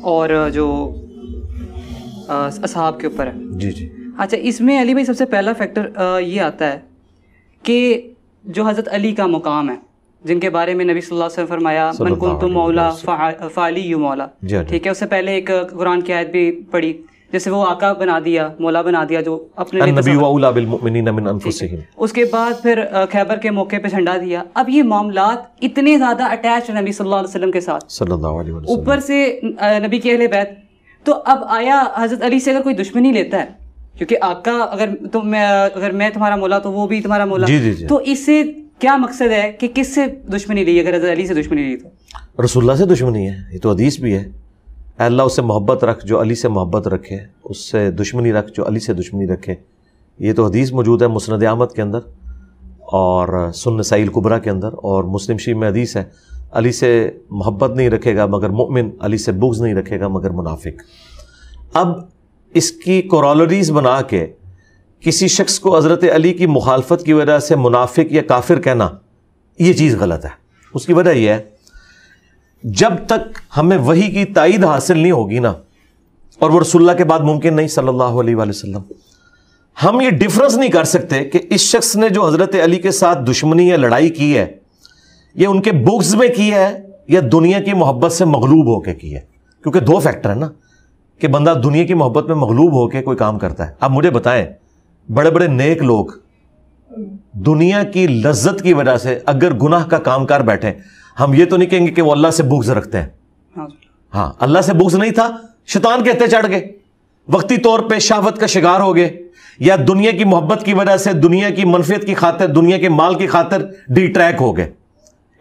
اور جو اصحاب کے اوپر ہے. جی جی. اچھا اس میں علی بھائی سب سے پہلا فیکٹر یہ آتا ہے کہ جو حضرت علی کا مقام ہے، جن کے بارے میں نبی صلی اللہ علیہ وسلم فرمایا من کنت مولا فعلی مولا. ٹھیک ہے، اس سے پہلے ایک قرآن کی آیت بھی پڑھی جیسے وہ آقا بنا دیا، مولا بنا دیا جو اپنے النبی اولی بالمؤمنین من انفسہم. اس کے بعد پھر خیبر کے موقع پہ جھنڈا دیا. اب یہ معاملات اتنے زیادہ اٹیچ ہیں نبی صلی اللہ علیہ وسلم کے ساتھ، صلی اللہ علیہ وسلم، اوپر سے نبی کے اہل بیت. تو اب آیا حضرت علی سے اگر کوئی دشمنی لیتا ہے، کیونکہ آقا اگر میں تمہارا مولا تو وہ بھی تمہارا مولا، تو اس سے کیا مقصد ہے کہ کس سے دشمنی لی؟ اگر حضرت علی سے دشمنی لی تو رسول اللہ سے دشمنی ہے. یہ تو حدیث بھی ہے، اے اللہ اس سے محبت رکھ جو علی سے محبت رکھے، اس سے دشمنی رکھ جو علی سے دشمنی رکھے. یہ تو حدیث موجود ہے مسند احمد کے اندر اور سنن نسائی الکبریٰ کے اندر، اور مسلم شریف میں حدیث ہے علی سے محبت نہیں رکھے گا مگر مومن، علی سے بغض نہیں رکھے گا مگر منافق. اب اس کی کورالریز بنا کے کسی شخص کو حضرت علی کی مخالفت کی وجہ سے منافق یا کافر کہنا، یہ چیز غلط ہے. اس کی وجہ یہ ہے جب تک ہمیں وحی کی تائید حاصل نہیں ہوگی نا، اور وہ رسول اللہ کے بعد ممکن نہیں صلی اللہ علیہ وآلہ وسلم، ہم یہ ڈفرنس نہیں کر سکتے کہ اس شخص نے جو حضرت علی کے ساتھ دشمنی یا لڑائی کی ہے یہ ان کے بغض میں کی ہے یا دنیا کی محبت سے مغلوب ہو کے کی ہے. کیونکہ دو فیکٹر ہیں نا کہ بندہ دنیا کی محبت میں مغلوب ہو کے کوئی کام کرتا ہے. اب مجھے بتائیں، بڑے بڑے نیک لوگ دنیا کی لذت کی وجہ سے اگر گناہ کا کام کر بیٹھے، ہم یہ تو نہیں کہیں گے کہ وہ اللہ سے بغض رکھتے ہیں. ہاں، اللہ سے بغض نہیں تھا، شیطان کہتے چڑھ گئے، وقتی طور پہ شہوت کا شکار ہو گئے، یا دنیا کی محبت کی وجہ سے دنیا کی منفیت کی خاطر، دنیا کے مال کی خاطر ڈی ٹریک ہو گئے،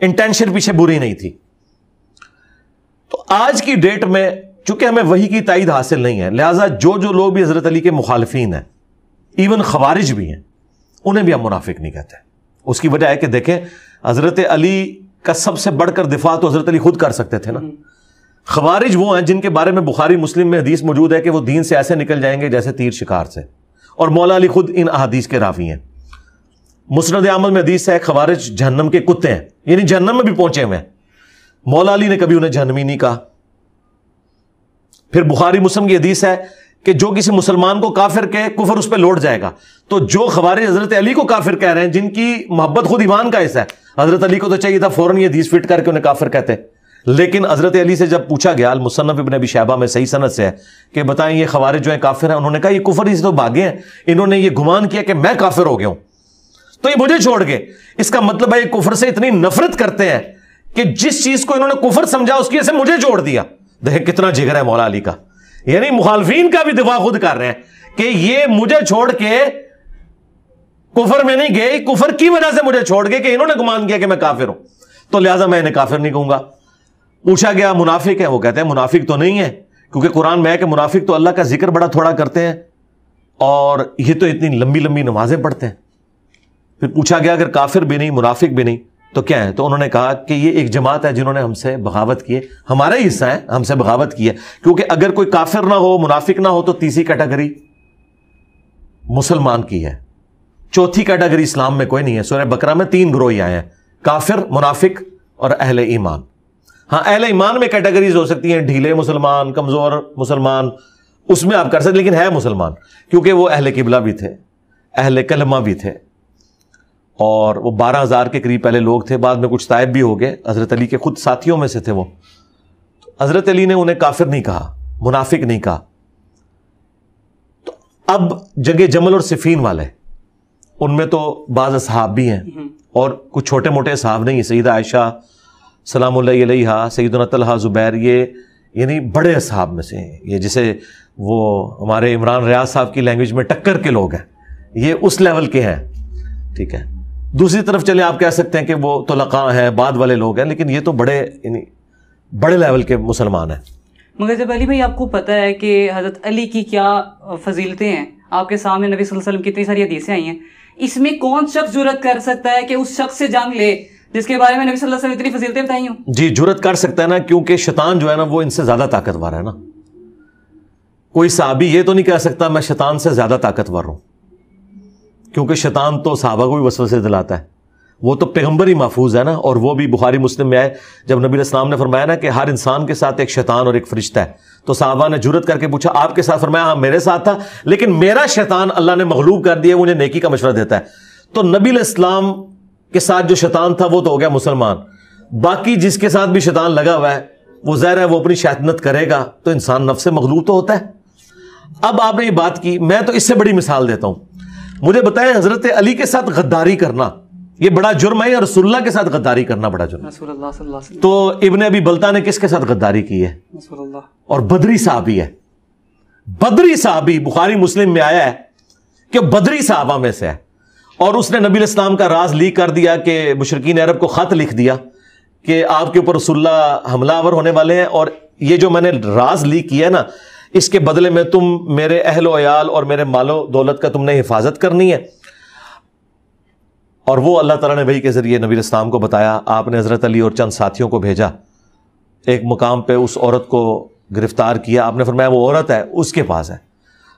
انٹینشن پیچھے بری نہیں تھی. تو آج کی ڈیٹ میں چونکہ ہمیں وحی کی تائید حاصل نہیں ہے، لہٰذا جو لوگ بھی حضرت علی کے مخالفین ہیں، ایون خوارج بھی ہیں، انہیں بھی ہم منافق نہیں کہتے. اس کی وجہ ہے کہ دیکھیں حضرت علی کا سب سے بڑھ کر دفاع تو حضرت علی خود کر سکتے تھے نا. خوارج وہ ہیں جن کے بارے میں بخاری مسلم میں حدیث موجود ہے کہ وہ دین سے ایسے نکل جائیں گے جیسے تیر شکار سے، اور مولا علی خود ان احادیث کے راوی ہیں. مسند احمد میں حدیث ہے خوارج جہنم کے کتے ہیں، یعنی جہنم میں بھی پہنچے ہوئے ہیں. مولا علی نے کبھی انہیں جہنمی نہیں کہا. پھر بخاری مسلم کی حدیث ہے کہ جو کسی مسلمان کو کافر کہے کفر اس پہ لوٹ جائے گا. تو جو خوارج حضرت علی کو کافر کہہ رہے ہیں، جن کی محبت خود ایمان کا حصہ ہے، حضرت علی کو تو چاہیے تھا فوراً یہ حدیث فٹ کر کے انہیں کافر کہتے. لیکن حضرت علی سے جب پوچھا گیا، المصنف ابن ابی شیبہ میں صحیح سند سے ہے کہ بتائیں یہ خوارج جو ہیں کافر ہیں، انہوں نے کہا یہ کفر ہی سے تو بھاگے ہیں، انہوں نے یہ گمان کیا کہ میں کافر ہو گیا ہوں تو یہ مجھے چھوڑ گئے. اس کا مطلب ہے یہ کفر سے اتنی نفرت کرتے ہیں کہ جس چیز کو انہوں نے کفر سمجھا اس کی وجہ سے مجھے چھوڑ دیا. دیکھ کتنا جگر ہے مولا علی کا، یعنی مخالفین کا بھی دفاع خود کر رہے ہیں کہ یہ مجھے چھوڑ کے کفر میں نہیں گئے، کفر کی وجہ سے مجھے چھوڑ گئے کہ انہوں نے گمان کیا کہ میں کافر ہوں، تو لہٰذا میں انہیں کافر نہیں کہوں گا. پوچھا گیا منافق ہے، وہ کہتے ہیں منافق تو نہیں ہے، کیونکہ قرآن میں ہے کہ منافق تو اللہ کا ذکر بڑا تھوڑا کرتے ہیں اور یہ تو اتنی لمبی لمبی نمازیں پڑھتے ہیں. پھر پوچھا گیا اگر کافر بھی نہیں منافق بھی نہیں تو کیا ہے؟ تو انہوں نے کہا کہ یہ ایک جماعت ہے جنہوں نے ہم سے بغاوت کی ہے، ہمارا ہی حصہ ہے، ہم سے بغاوت کی ہے. کیونکہ اگر کوئی کافر نہ ہو، منافق نہ ہو، تو تیسری کیٹیگری مسلمان کی ہے، چوتھی کیٹیگری اسلام میں کوئی نہیں ہے. سورہ بقرہ میں 3 گروہ آئے ہیں، کافر، منافق اور اہل ایمان. ہاں اہل ایمان میں کیٹیگریز ہو سکتی ہیں، ڈھیلے مسلمان، کمزور مسلمان، اس میں آپ کر سکتے، لیکن ہے مسلمان، کیونکہ وہ اہل قبلہ بھی تھے، اہل کلمہ بھی تھے، اور وہ 12,000 کے قریب پہلے لوگ تھے، بعد میں کچھ طائب بھی ہو گئے، حضرت علی کے خود ساتھیوں میں سے تھے وہ. حضرت علی نے انہیں کافر نہیں کہا، منافق نہیں کہا. تو اب جنگ جمل اور صفین والے، ان میں تو بعض اصحاب بھی ہیں اور کچھ چھوٹے موٹے اصحاب نہیں ہیں. سیدہ عائشہ سلام اللہ علیہا، سیدنا طلحہ، زبیر، یہ یعنی بڑے اصحاب میں سے ہیں. یہ جسے وہ ہمارے عمران ریاض صاحب کی لینگویج میں ٹکر کے لوگ ہیں، یہ اس لیول کے ہیں. ٹھیک ہے، دوسری طرف چلے آپ کہہ سکتے ہیں کہ وہ طلقاء ہیں، بعد والے لوگ ہیں، لیکن یہ تو بڑے یعنی بڑے لیول کے مسلمان ہیں. مگر جب علی بھائی آپ کو پتہ ہے کہ حضرت علی کی کیا فضیلتیں ہیں، آپ کے سامنے نبی صلی اللہ علیہ وسلم کی اتنی ساری حدیثیں آئی ہیں، اس میں کون شخص جرأت کر سکتا ہے کہ اس شخص سے جنگ لے جس کے بارے میں نبی صلی اللہ علیہ وسلم اتنی فضیلتیں بتائی ہوں؟ جی جرأت کر سکتا ہے نا، کیونکہ شیطان جو ہے نا وہ ان سے زیادہ طاقتور ہے نا. کوئی صحابی یہ تو نہیں کہہ سکتا میں شیطان سے زیادہ طاقتور ہوں، کیونکہ شیطان تو صحابہ کو بھی وسوسے دلاتا ہے. وہ تو پیغمبر ہی محفوظ ہے نا. اور وہ بھی بخاری مسلم میں آئے جب نبی علیہ السلام نے فرمایا نا کہ ہر انسان کے ساتھ ایک شیطان اور ایک فرشتہ ہے, تو صحابہ نے جرت کر کے پوچھا آپ کے ساتھ؟ فرمایا ہاں میرے ساتھ تھا, لیکن میرا شیطان اللہ نے مغلوب کر دیا, مجھے نیکی کا مشورہ دیتا ہے. تو نبی علیہ السلام کے ساتھ جو شیطان تھا وہ تو ہو گیا مسلمان, باقی جس کے ساتھ بھی شیطان لگا ہوا ہے وہ ظاہر ہے وہ اپنی شیطنت کرے گا, تو انسان نفس سے مغلوب تو ہوتا ہے. اب آپ نے یہ بات کی, میں تو اس سے بڑی مثال دیتا ہوں. مجھے بتائیں حضرت علی کے ساتھ غداری کرنا یہ بڑا جرم ہے یا رسول اللہ کے ساتھ غداری کرنا بڑا جرم ہے؟ رسول اللہ صلی اللہ علیہ وسلم. تو ابن ابی بلتہ نے کس کے ساتھ غداری کی ہے؟ رسول اللہ. اور بدری صحابی ہے, بدری صحابی بخاری مسلم میں آیا ہے کہ بدری صحابہ میں سے ہے, اور اس نے نبی علیہ السلام کا راز لیک کر دیا کہ مشرکین عرب کو خط لکھ دیا کہ آپ کے اوپر رسول اللہ حملہ آور ہونے والے ہیں, اور یہ جو میں نے راز لیک کیا ہے نا اس کے بدلے میں تم میرے اہل و عیال اور میرے مال و دولت کا تم نے حفاظت کرنی ہے. اور وہ اللہ تعالیٰ نے وحی کے ذریعے نبی علیہ السلام کو بتایا. آپ نے حضرت علی اور چند ساتھیوں کو بھیجا, ایک مقام پہ اس عورت کو گرفتار کیا. آپ نے فرمایا وہ عورت ہے اس کے پاس ہے.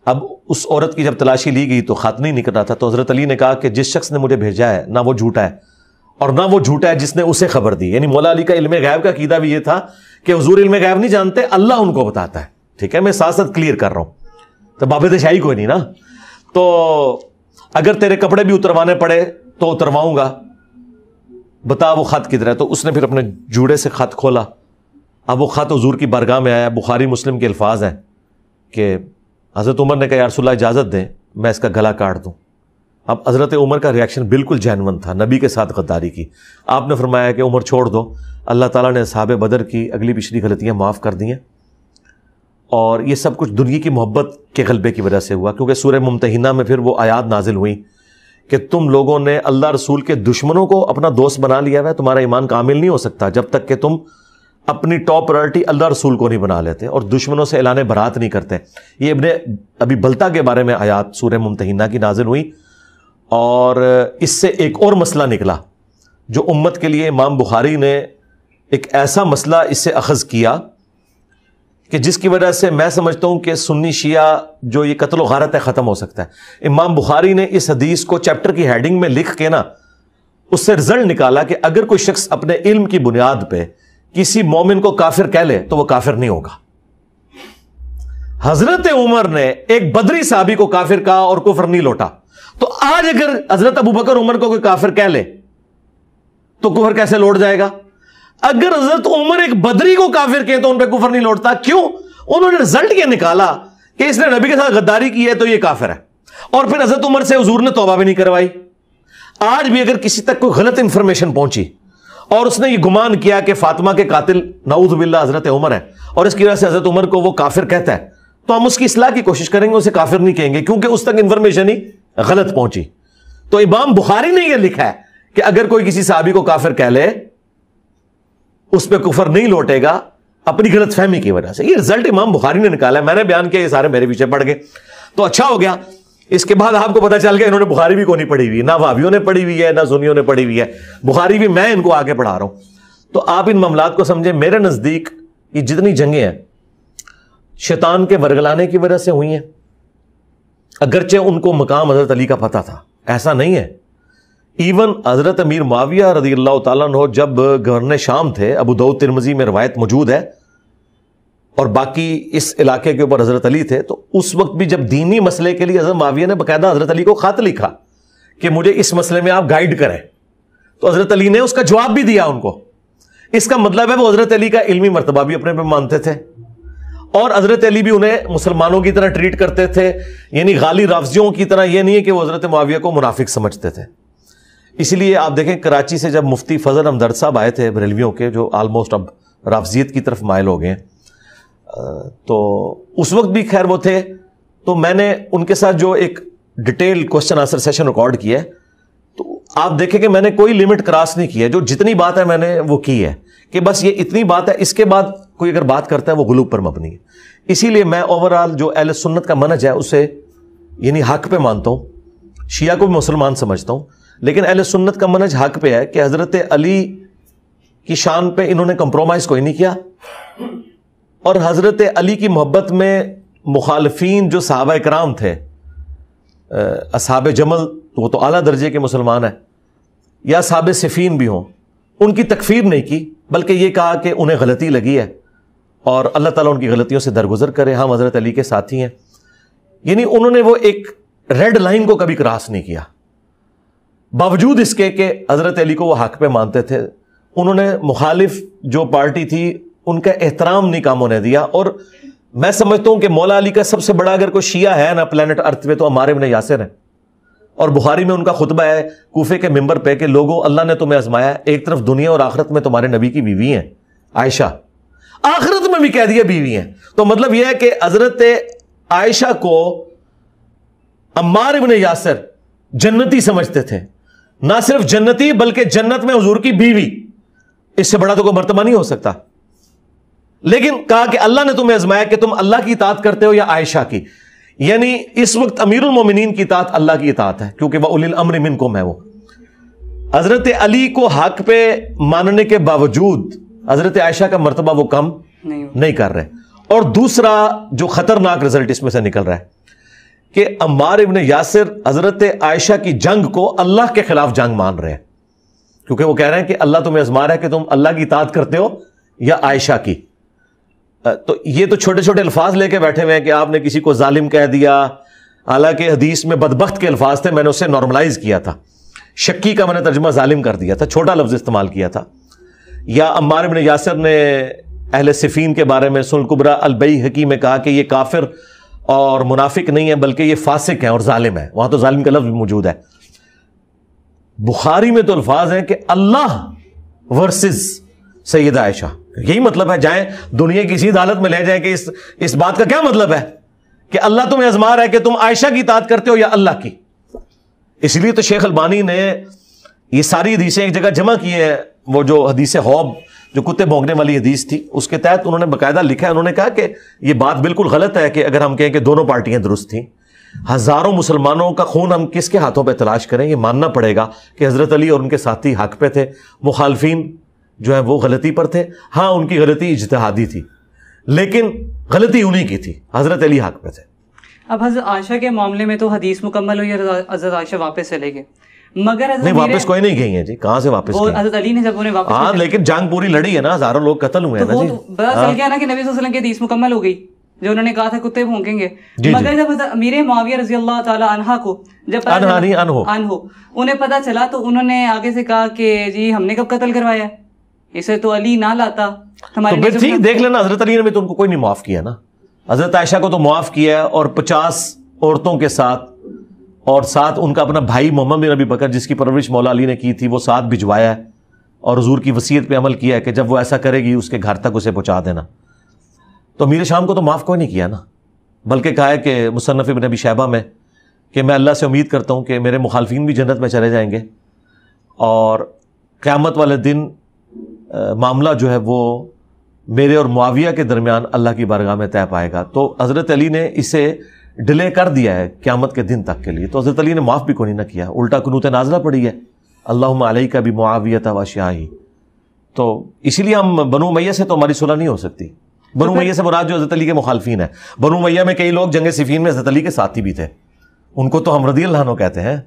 اب اس عورت کی جب تلاشی لی گئی تو خط نہیں نکل رہا تھا, تو حضرت علی نے کہا کہ جس شخص نے مجھے بھیجا ہے نہ وہ جھوٹا ہے اور نہ وہ جھوٹا ہے جس نے اسے خبر دی. یعنی مولا علی کا علم غیب کا عقیدہ بھی یہ تھا کہ حضور علم غیب نہیں جانتے, اللہ ان کو بتاتا ہے. ٹھیک ہے, میں ساتھ ساتھ کلیئر کر رہا ہوں. تو بابد شاہی کوئی نہیں نا, تو اگر تیرے کپڑے بھی اتروانے پڑے تو اترواؤں گا, بتا وہ خط کدھر ہے. تو اس نے پھر اپنے جوڑے سے خط کھولا. اب وہ خط حضور کی بارگاہ میں آیا. بخاری مسلم کے الفاظ ہیں کہ حضرت عمر نے کہا یا رسول اللہ اجازت دیں میں اس کا گلا کاٹ دوں. اب حضرت عمر کا ریاکشن بالکل جینون تھا, نبی کے ساتھ غداری کی. آپ نے فرمایا کہ عمر چھوڑ دو, اللہ تعالیٰ نے اصحاب بدر کی اگلی پچھلی غلطیاں معاف کر دی ہیں, اور یہ سب کچھ دنیا کی محبت کے غلبے کی وجہ سے ہوا. کیونکہ سورہ ممتحنہ میں پھر وہ آیات نازل ہوئی کہ تم لوگوں نے اللہ رسول کے دشمنوں کو اپنا دوست بنا لیا ہے, تمہارا ایمان کامل نہیں ہو سکتا جب تک کہ تم اپنی ٹاپ پرائرٹی اللہ رسول کو نہیں بنا لیتے اور دشمنوں سے اعلان برات نہیں کرتے. یہ ابن ابی بلتہ کے بارے میں آیات سورہ ممتحنہ کی نازل ہوئی, اور اس سے ایک اور مسئلہ نکلا جو امت کے لیے امام بخاری نے ایک ایسا مسئلہ اس سے اخذ کیا کہ جس کی وجہ سے میں سمجھتا ہوں کہ سنی شیعہ جو یہ قتل و غارت ہے ختم ہو سکتا ہے. امام بخاری نے اس حدیث کو چیپٹر کی ہیڈنگ میں لکھ کے نا اس سے رزلٹ نکالا کہ اگر کوئی شخص اپنے علم کی بنیاد پہ کسی مومن کو کافر کہہ لے تو وہ کافر نہیں ہوگا. حضرت عمر نے ایک بدری صحابی کو کافر کہا اور کفر نہیں لوٹا, تو آج اگر حضرت ابوبکر عمر کو کوئی کافر کہہ لے تو کفر کیسے لوٹ جائے گا؟ اگر حضرت عمر ایک بدری کو کافر کہے تو ان پہ کفر نہیں لوٹتا. کیوں؟ انہوں نے رزلٹ یہ نکالا کہ اس نے نبی کے ساتھ غداری کی ہے تو یہ کافر ہے, اور پھر حضرت عمر سے حضور نے توبہ بھی نہیں کروائی. آج بھی اگر کسی تک کوئی غلط انفارمیشن پہنچی اور اس نے یہ گمان کیا کہ فاطمہ کے قاتل نعوذ باللہ حضرت عمر ہے اور اس کی وجہ سے حضرت عمر کو وہ کافر کہتا ہے, تو ہم اس کی اصلاح کی کوشش کریں گے, اسے کافر نہیں کہیں گے کیونکہ اس تک انفارمیشن ہی غلط پہنچی. تو امام بخاری نے یہ لکھا ہے کہ اگر کوئی کسی صحابی کو کافر کہہ لے اس پہ کفر نہیں لوٹے گا اپنی غلط فہمی کی وجہ سے. یہ رزلٹ امام بخاری نے نکالا ہے, میں نے بیان کیا, یہ سارے میرے پیچھے پڑ گئے. تو اچھا ہو گیا, اس کے بعد آپ کو پتا چل گیا انہوں نے بخاری بھی کو نہیں پڑھی ہوئی, نہ وہابیوں نے پڑھی ہوئی ہے نہ سنیوں نے پڑھی ہوئی ہے, بخاری بھی میں ان کو آگے پڑھا رہا ہوں. تو آپ ان معاملات کو سمجھیں. میرے نزدیک یہ جتنی جنگیں ہیں شیطان کے ورگلانے کی وجہ سے ہوئی ہیں, اگرچہ ان کو مقام حضرت علی کا پتہ تھا, ایسا نہیں ہے. ایون حضرت امیر معاویہ رضی اللہ تعالیٰ عنہ جب گورنر شام تھے, ابو داؤد ترمذی میں روایت موجود ہے, اور باقی اس علاقے کے اوپر حضرت علی تھے, تو اس وقت بھی جب دینی مسئلے کے لیے حضرت معاویہ نے باقاعدہ حضرت علی کو خط لکھا کہ مجھے اس مسئلے میں آپ گائیڈ کریں, تو حضرت علی نے اس کا جواب بھی دیا ان کو. اس کا مطلب ہے وہ حضرت علی کا علمی مرتبہ بھی اپنے پہ مانتے تھے, اور حضرت علی بھی انہیں مسلمانوں کی طرح ٹریٹ کرتے تھے, یعنی غالی رافضیوں کی طرح یہ نہیں ہے کہ وہ حضرت معاویہ کو منافق سمجھتے تھے. اسی لیے آپ دیکھیں کراچی سے جب مفتی فضل ہمدرد صاحب آئے تھے بریلویوں کے, جو آلموسٹ اب رافضیت کی طرف مائل ہو گئے ہیں, تو اس وقت بھی خیر وہ تھے, تو میں نے ان کے ساتھ جو ایک detail question answer session record کیا ہے, تو آپ دیکھیں کہ میں نے کوئی لمٹ کراس نہیں کی ہے, جو جتنی بات ہے میں نے وہ کی ہے کہ بس یہ اتنی بات ہے, اس کے بعد کوئی اگر بات کرتا ہے وہ غلوب پر مبنی ہے. اسی لیے میں اوورآل جو اہل سنت کا منہج ہے اسے یعنی حق پہ مانتا ہوں, شیعہ کو بھی مسلمان سمجھتا ہوں, لیکن اہل سنت کا منہج حق پہ ہے کہ حضرت علی کی شان پہ انہوں نے کمپرومائز کوئی نہیں کیا, اور حضرت علی کی محبت میں مخالفین جو صحابہ کرام تھے, اصحاب جمل وہ تو اعلیٰ درجے کے مسلمان ہیں, یا اصحاب صفین بھی ہوں، ان کی تکفیر نہیں کی، بلکہ یہ کہا کہ انہیں غلطی لگی ہے اور اللہ تعالیٰ ان کی غلطیوں سے درگزر کرے، ہم حضرت علی کے ساتھی ہیں. یعنی انہوں نے وہ ایک ریڈ لائن کو کبھی کراس نہیں کیا، باوجود اس کے کہ حضرت علی کو وہ حق پہ مانتے تھے. انہوں نے مخالف جو پارٹی تھی ان کا احترام نہیں کام ہونے دیا. اور میں سمجھتا ہوں کہ مولا علی کا سب سے بڑا اگر کوئی شیعہ ہے نا پلانٹ ارتھ پہ تو عمار ابن یاسر ہے. اور بخاری میں ان کا خطبہ ہے کوفے کے ممبر پہ کہ لوگوں اللہ نے تمہیں آزمایا، ایک طرف دنیا اور آخرت میں تمہارے نبی کی بیوی ہیں عائشہ، آخرت میں بھی کہہ دیا بیوی ہیں. تو مطلب یہ ہے کہ حضرت عائشہ کو عمار ابن یاسر جنتی سمجھتے تھے، نہ صرف جنتی بلکہ جنت میں حضور کی بیوی. اس سے بڑا تو کوئی مرتبہ نہیں ہو سکتا. لیکن کہا کہ اللہ نے تمہیں آزمایا کہ تم اللہ کی اطاعت کرتے ہو یا عائشہ کی. یعنی اس وقت امیر المومنین کی اطاعت اللہ کی اطاعت ہے، کیونکہ وہ اولی الامر منکم ہے. وہ حضرت علی کو حق پہ ماننے کے باوجود حضرت عائشہ کا مرتبہ وہ کم نہیں کر رہے. اور دوسرا جو خطرناک رزلٹ اس میں سے نکل رہا ہے کہ عمار ابن یاسر حضرت عائشہ کی جنگ کو اللہ کے خلاف جنگ مان رہے ہیں، کیونکہ وہ کہہ رہے ہیں کہ اللہ تمہیں آزما رہا ہے کہ تم اللہ کی اطاعت کرتے ہو یا عائشہ کی. تو یہ تو چھوٹے چھوٹے الفاظ لے کے بیٹھے ہوئے ہیں کہ آپ نے کسی کو ظالم کہہ دیا، حالانکہ حدیث میں بدبخت کے الفاظ تھے، میں نے اسے نارملائز کیا تھا. شکی کا میں نے ترجمہ ظالم کر دیا تھا، چھوٹا لفظ استعمال کیا تھا. یا عمار ابن یاسر نے اہل صفین کے بارے میں سنن الکبریٰ البیہقی میں کہا کہ یہ کافر اور منافق نہیں ہے بلکہ یہ فاسق ہیں اور ظالم ہے. وہاں تو ظالم کا لفظ بھی موجود ہے. بخاری میں تو الفاظ ہیں کہ اللہ ورسز سیدہ عائشہ. یہی مطلب ہے، جائیں دنیا کی اسی عدالت میں لے جائیں کہ اس بات کا کیا مطلب ہے کہ اللہ تمہیں آزما رہا ہے کہ تم عائشہ کی اطاعت کرتے ہو یا اللہ کی. اس لیے تو شیخ البانی نے یہ ساری حدیثیں ایک جگہ جمع کی ہیں. وہ جو حدیث حوب جو کتے بھونکنے والی حدیث تھی اس کے تحت انہوں نے باقاعدہ لکھا ہے. انہوں نے کہا کہ یہ بات بالکل غلط ہے کہ اگر ہم کہیں کہ دونوں پارٹیاں درست تھیں، ہزاروں مسلمانوں کا خون ہم کس کے ہاتھوں پہ تلاش کریں. یہ ماننا پڑے گا کہ حضرت علی اور ان کے ساتھی حق پہ تھے، مخالفین جو ہے وہ غلطی پر تھے. ہاں ان کی غلطی اجتہادی تھی لیکن غلطی انہی کی تھی، حضرت علی حق پہ تھے. اب حضرت عائشہ کے معاملے میں تو حدیث مکمل ہوئی، حضرت عائشہ واپس چلے گئے، مگر نہیں واپس کوئی نہیں گئی ہیں جی. کہاں سے واپس گئی؟ حضرت علی نے جب انہیں واپس، ہاں لیکن جنگ پوری لڑی ہے نا، ہزاروں لوگ قتل ہوئے ہیں نا جی. پتہ چل گیا نا کہ نبی صلی اللہ علیہ وسلم کی حدیث مکمل ہو گئی جو انہوں نے کہا تھا کتے بھونکیں گے. مگر جب امیر معاویہ رضی اللہ تعالی عنہ کو جب انہیں پتا چلا تو انہوں نے آگے سے کہا کہ جی ہم نے کب قتل کروایا، اسے تو علی نہ لاتا ہمارے. پھر ٹھیک دیکھ لینا، حضرت علی نے بھی تو ان کو کوئی نہیں معاف کیا نا. حضرت عائشہ کو تو معاف کیا ہے اور 50 عورتوں کے ساتھ اور ساتھ ان کا اپنا بھائی محمد بن ابی بکر جس کی پرورش مولا علی نے کی تھی وہ ساتھ بھجوایا ہے اور حضور کی وصیت پہ عمل کیا ہے کہ جب وہ ایسا کرے گی اس کے گھر تک اسے پہنچا دینا. تو امیر شام کو تو معاف کوئی نہیں کیا نا، بلکہ کہا ہے کہ مصنف ابن ابی شیبہ میں کہ میں اللہ سے امید کرتا ہوں کہ میرے مخالفین بھی جنت میں چلے جائیں گے اور قیامت والے دن معاملہ جو ہے وہ میرے اور معاویہ کے درمیان اللہ کی بارگاہ میں طے پائے گا. تو حضرت علی نے اسے ڈیلے کر دیا ہے قیامت کے دن تک کے لیے. تو حضرت علی نے معاف بھی کوئی نہ کیا، الٹا قنوت نازلہ پڑی ہے اللہم علیک بمعاویۃ واشیعہ. تو اسی لیے ہم بنو امیہ سے تو ہماری صلح نہیں ہو سکتی. بنو امیہ سے مراد جو حضرت علی کے مخالفین ہیں. بنو امیہ میں کئی لوگ جنگ صفین میں حضرت علی کے ساتھی بھی تھے، ان کو تو ہم رضی اللہ عنہ کہتے ہیں،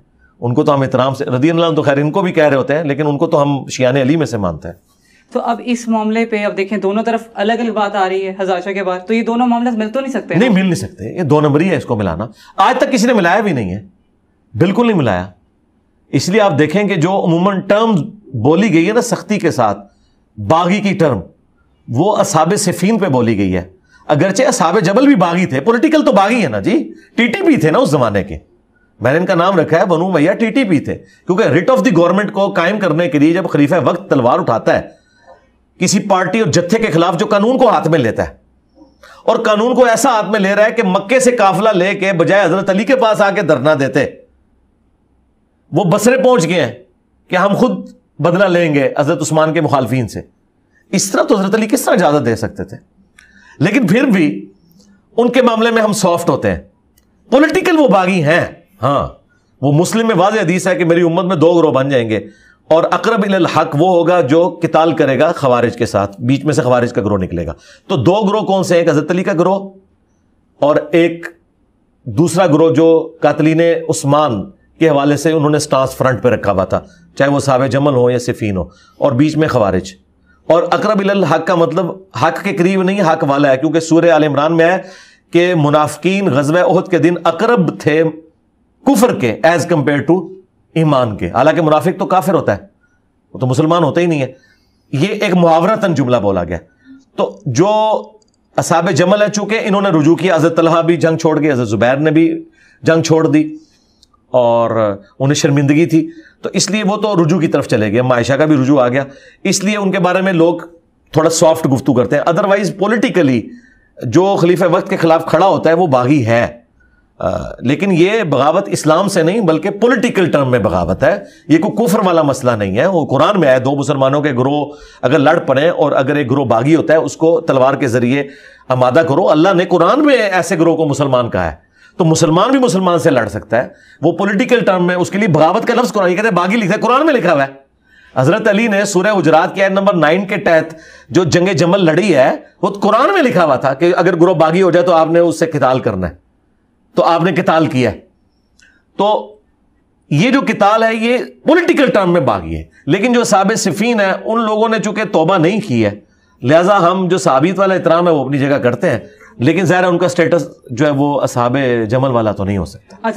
ان کو تو ہم احترام سے رضی اللہ عنہ تو خیر ان کو بھی کہہ رہے ہوتے ہیں لیکن ان کو تو ہم شیعان علی میں سے مانتے ہیں. تو اب اس معاملے پہ اب دیکھیں دونوں طرف الگ الگ بات آ رہی ہے حضرت عائشہ کے بعد، تو یہ دونوں معاملے مل تو نہیں سکتے؟ نہیں مل نہیں سکتے، یہ دو نمبری ہے اس کو ملانا. آج تک کسی نے ملایا بھی نہیں ہے، بالکل نہیں ملایا. اس لیے آپ دیکھیں کہ جو عموماً ٹرم بولی گئی ہے نا سختی کے ساتھ، باغی کی ٹرم وہ اصحاب صفین پہ بولی گئی ہے. اگرچہ اصحاب جبل بھی باغی تھے، پولیٹیکل تو باغی ہے نا جی، ٹی ٹی پی تھے نا اس زمانے کے. میں نے ان کا نام رکھا ہے بنو امیہ ٹی ٹی پی تھے، کیونکہ ریٹ آف دی گورنمنٹ کو قائم کرنے کے لیے جب خلیفہ وقت تلوار اٹھاتا ہے کسی پارٹی اور جتھے کے خلاف جو قانون کو ہاتھ میں لیتا ہے اور قانون کو ایسا ہاتھ میں لے رہا ہے کہ مکے سے قافلہ لے کے بجائے حضرت علی کے پاس آ کے دھرنا دیتے وہ بصرے پہنچ گئے ہیں کہ ہم خود بدلہ لیں گے حضرت عثمان کے مخالفین سے. اس طرح تو حضرت علی کس طرح اجازت دے سکتے تھے؟ لیکن پھر بھی ان کے معاملے میں ہم سافٹ ہوتے ہیں. پولیٹیکل وہ باغی ہیں. ہاں وہ مسلم میں واضح حدیث ہے کہ میری امت میں 2 گروہ بن جائیں گے اور اقرب الی الحق وہ ہوگا جو قتال کرے گا خوارج کے ساتھ، بیچ میں سے خوارج کا گروہ نکلے گا. تو 2 گروہ کون سے؟ ایک حضرت علی کا گروہ اور ایک دوسرا گروہ جو قاتلین عثمان کے حوالے سے انہوں نے سٹانس فرنٹ پہ رکھا ہوا تھا، چاہے وہ صحابہ جمل ہو یا صفین ہو، اور بیچ میں خوارج. اور اقرب الی الحق کا مطلب حق کے قریب نہیں، حق والا ہے، کیونکہ سورہ آل عمران میں ہے کہ منافقین غزوہ احد کے دن اقرب تھے کفر کے ایز کمپیئر ٹو ایمان کے. حالانکہ منافق تو کافر ہوتا ہے، وہ تو مسلمان ہوتا ہی نہیں ہے. یہ ایک محاورتاً جملہ بولا گیا. تو جو اصحاب جمل ہے، چونکہ انہوں نے رجوع کیا، حضرت طلحہ بھی جنگ چھوڑ گئے، حضرت زبیر نے بھی جنگ چھوڑ دی اور انہیں شرمندگی تھی، تو اس لیے وہ تو رجوع کی طرف چلے گئے. عائشہ کا بھی رجوع آ گیا، اس لیے ان کے بارے میں لوگ تھوڑا سافٹ گفتگو کرتے ہیں. ادروائز پولیٹیکلی جو خلیفہ وقت کے خلاف کھڑا ہوتا ہے وہ باغی ہے، لیکن یہ بغاوت اسلام سے نہیں بلکہ پولیٹیکل ٹرم میں بغاوت ہے. یہ کوئی کفر والا مسئلہ نہیں ہے. وہ قرآن میں ہے، دو مسلمانوں کے گروہ اگر لڑ پڑیں اور اگر ایک گروہ باغی ہوتا ہے اس کو تلوار کے ذریعے آمادہ کرو. اللہ نے قرآن میں ایسے گروہ کو مسلمان کہا ہے، تو مسلمان بھی مسلمان سے لڑ سکتا ہے. وہ پولیٹیکل ٹرم میں اس کے لیے بغاوت کا لفظ قرآن کہتے ہیں، باغی لکھا ہے، قرآن میں لکھا ہوا ہے. حضرت علی نے سورہ حجرات کی آیت نمبر 9 کے تحت جو جنگ جمل لڑی ہے وہ قرآن میں لکھا ہوا تھا کہ اگر گروہ باغی ہو جائے تو آپ نے اس سے قتال کرنا ہے، تو آپ نے قتال کیا ہے. تو یہ جو قتال ہے یہ پولیٹیکل ٹرم میں باغی ہے. لیکن جو اصحاب صفین ہیں ان لوگوں نے چونکہ توبہ نہیں کی ہے، لہٰذا ہم جو صحابیت والا احترام ہے وہ اپنی جگہ کرتے ہیں، لیکن ظاہر ہے ان کا سٹیٹس جو ہے وہ اصحاب جمل والا تو نہیں ہو سکتا.